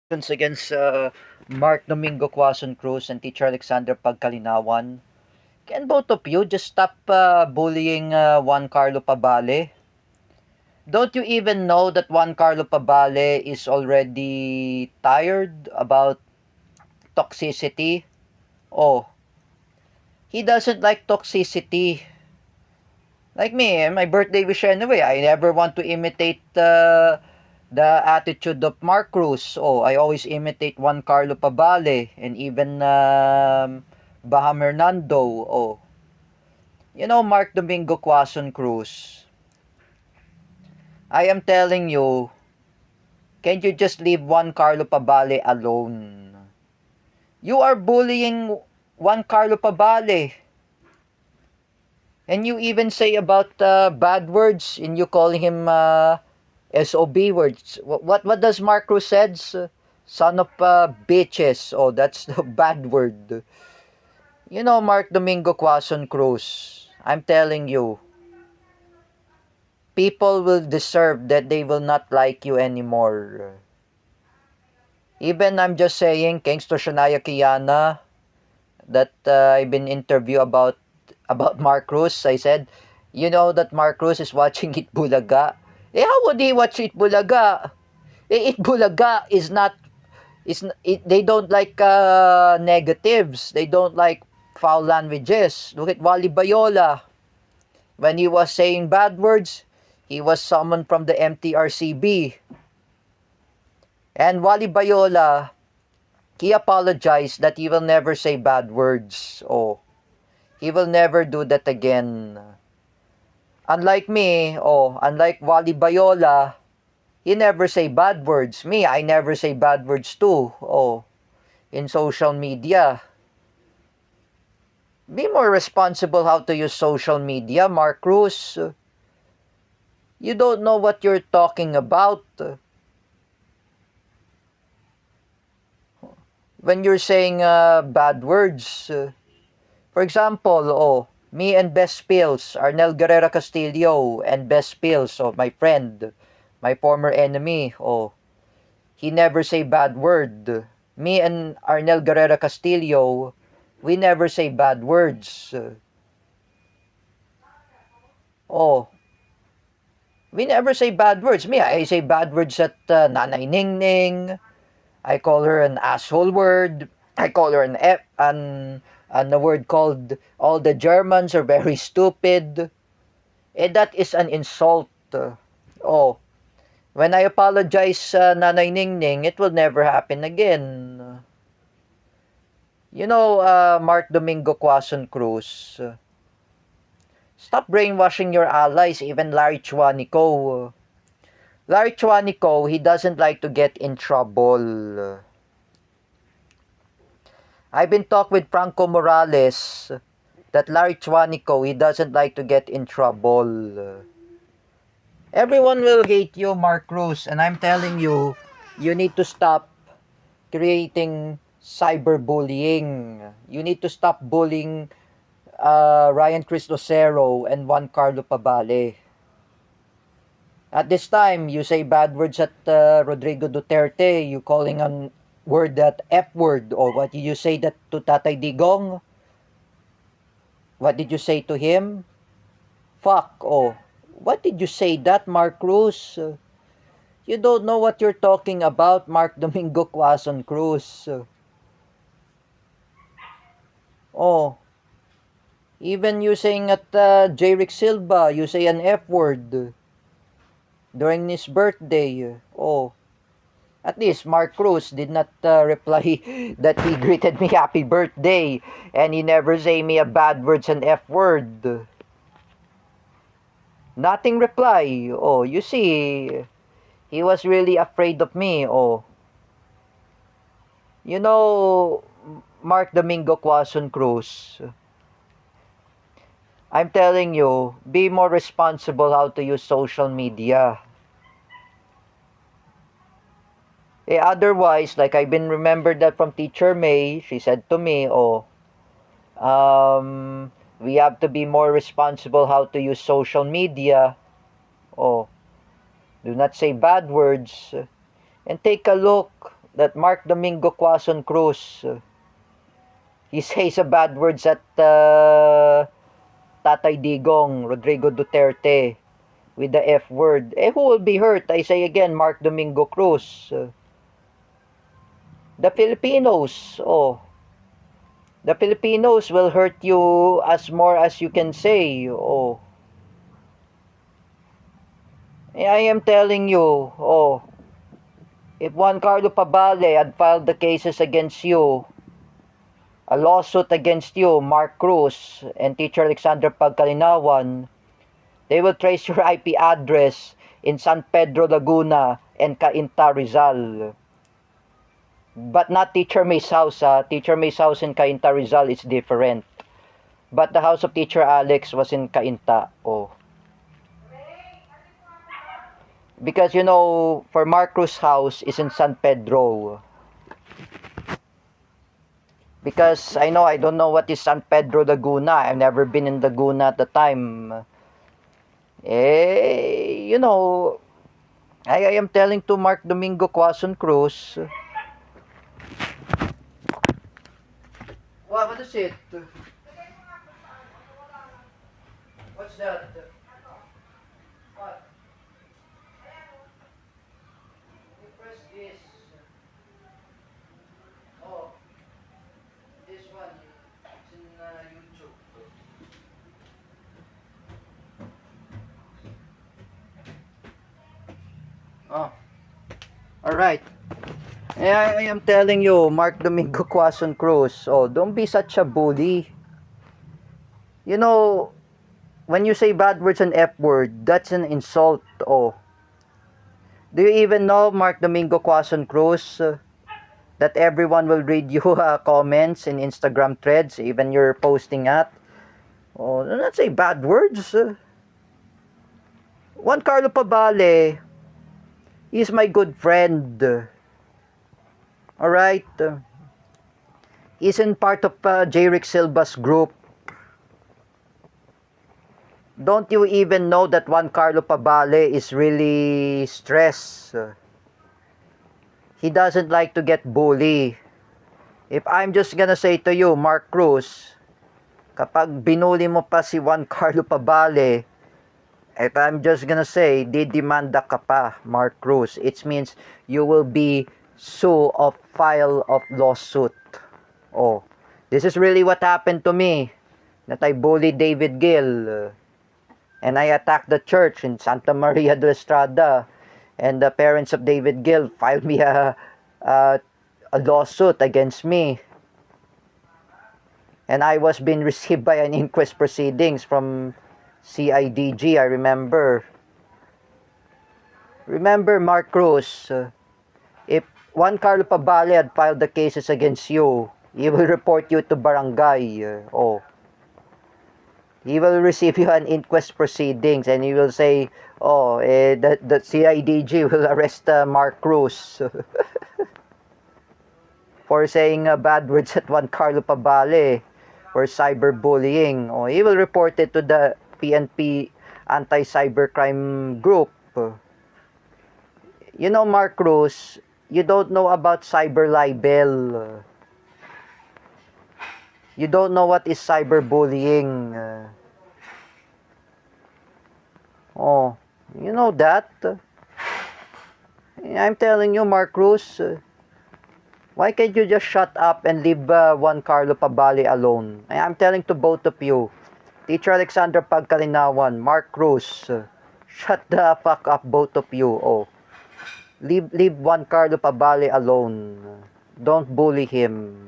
Against Mark Domingo Quazon Cruz and Teacher Alexander Pagkalinawan. Can both of you just stop bullying Juan Carlo Pabale? Don't you even know that Juan Carlo Pabale is already tired about toxicity? Oh, he doesn't like toxicity. Like me, my birthday wish anyway. I never want to imitate the attitude of Mark Cruz. Oh, I always imitate Juan Carlo Pabale and even Baham Hernando. Oh, Mark Domingo Quazon Cruz. I am telling you, can't you just leave Juan Carlo Pabale alone? You are bullying Juan Carlo Pabale. And you even say about bad words and you call him SOB words. What does Mark Cruz says? Son of bitches. Oh, that's the bad word. Mark Domingo Quazon Cruz. I'm telling you, people will deserve that they will not like you anymore. Even I'm just saying, thanks to Shania Kiana, that I've been interviewed about Mark Cruz. I said, you know that Mark Cruz is watching Itbulaga. How would he watch Itbulaga? Itbulaga is not they don't like negatives. They don't like foul languages. Look at Wally Bayola. When he was saying bad words, he was summoned from the MTRCB. And Wally Bayola, he apologized that he will never say bad words. Oh, he will never do that again. Unlike me, unlike Wally Bayola, he never say bad words. Me, I never say bad words too. Oh, in social media. Be more responsible how to use social media, Mark Cruz. You don't know what you're talking about. When you're saying bad words. For example, me and Best Pills, Arnel Guerrera Castillo and Best Pills, my friend, my former enemy, he never say bad word. Me and Arnel Guerrera Castillo, we never say bad words. We never say bad words. Me, I say bad words at Nanay Ningning. I call her an asshole word. I call her an a word called all the Germans are very stupid. That is an insult. Oh, when I apologize Nanay Ningning, it will never happen again. Mark Domingo Quazon Cruz. Stop brainwashing your allies, even Larry Chuanico. Larry Chuanico, he doesn't like to get in trouble. I've been talking with Franco Morales that Larry Chuanico, he doesn't like to get in trouble. Everyone will hate you, Mark Cruz, and I'm telling you, you need to stop creating cyberbullying. You need to stop bullying Ryan Cristosero and Juan Carlo Pabale. At this time, you say bad words at Rodrigo Duterte. You calling on word that F word. Or what did you say that to Tatay Digong? What did you say to him? Fuck. What did you say that, Mark Cruz? You don't know what you're talking about, Mark Domingo Quazon Cruz. Even you saying at Jerick Silva, you say an F word during his birthday. At least Mark Cruz did not reply that he greeted me happy birthday and he never say me a bad words and F word. Nothing reply. You see, he was really afraid of me. Mark Domingo Quazon Cruz, I'm telling you, be more responsible how to use social media. Otherwise, like I've been remembered that from Teacher May, she said to me, we have to be more responsible how to use social media. Do not say bad words. And take a look. that Mark Domingo Quazon Cruz, he says a bad words at Tatay Digong, Rodrigo Duterte, with the F word. Who will be hurt? I say again, Mark Domingo Cruz. The Filipinos, the Filipinos will hurt you as more as you can say. I am telling you, if Juan Carlo Pabale had filed the cases against you, a lawsuit against you, Mark Cruz, and Teacher Alexander Pagkalinawan, they will trace your IP address in San Pedro, Laguna, and Cainta, Rizal. But not Teacher May's house. Teacher May's house in Cainta, Rizal is different. But the house of Teacher Alex was in Cainta. Because, for Mark Cruz's house is in San Pedro. Because I don't know what is San Pedro, Laguna. I've never been in Laguna at the time. I am telling to Mark Domingo Quazon Cruz. What is it? What's that? What? You press this. This one. It's in YouTube. Alright. I am telling you, Mark Domingo Quazon Cruz, don't be such a bully. When you say bad words and F word, that's an insult. Do you even know, Mark Domingo Quazon Cruz, that everyone will read you comments in Instagram threads, even you're posting at? Do not say bad words. Juan Carlo Pabale is my good friend. Alright? He's in part of J. Rick Silva's group. Don't you even know that Juan Carlo Pabale is really stressed? He doesn't like to get bullied. If I'm just gonna say to you, Mark Cruz, kapag binuli mo pa si Juan Carlo Pabale, if I'm just gonna say, didemanda ka pa, Mark Cruz, it means you will be sue of file of lawsuit. This is really what happened to me, that I bullied David Gill, and I attacked the church in Santa Maria de la Estrada, and the parents of David Gill filed me a lawsuit against me. And I was being received by an inquest proceedings from CIDG, I remember. Remember, Mark Cruz, if Juan Carlo Pabale had filed the cases against you, he will report you to barangay. He will receive you an inquest proceedings, and he will say, the CIDG will arrest Mark Cruz for saying bad words at Juan Carlo Pabale for cyberbullying. He will report it to the PNP anti-cybercrime group. Mark Cruz, you don't know about cyber libel. You don't know what is cyberbullying. You know that. I'm telling you, Mark Cruz, why can't you just shut up and leave Juan Carlo Pabale alone? I'm telling to both of you, Teacher Alexander Pagkalinawan, Mark Cruz, shut the fuck up, both of you. Leave Juan Carlo Pabale alone. Don't bully him.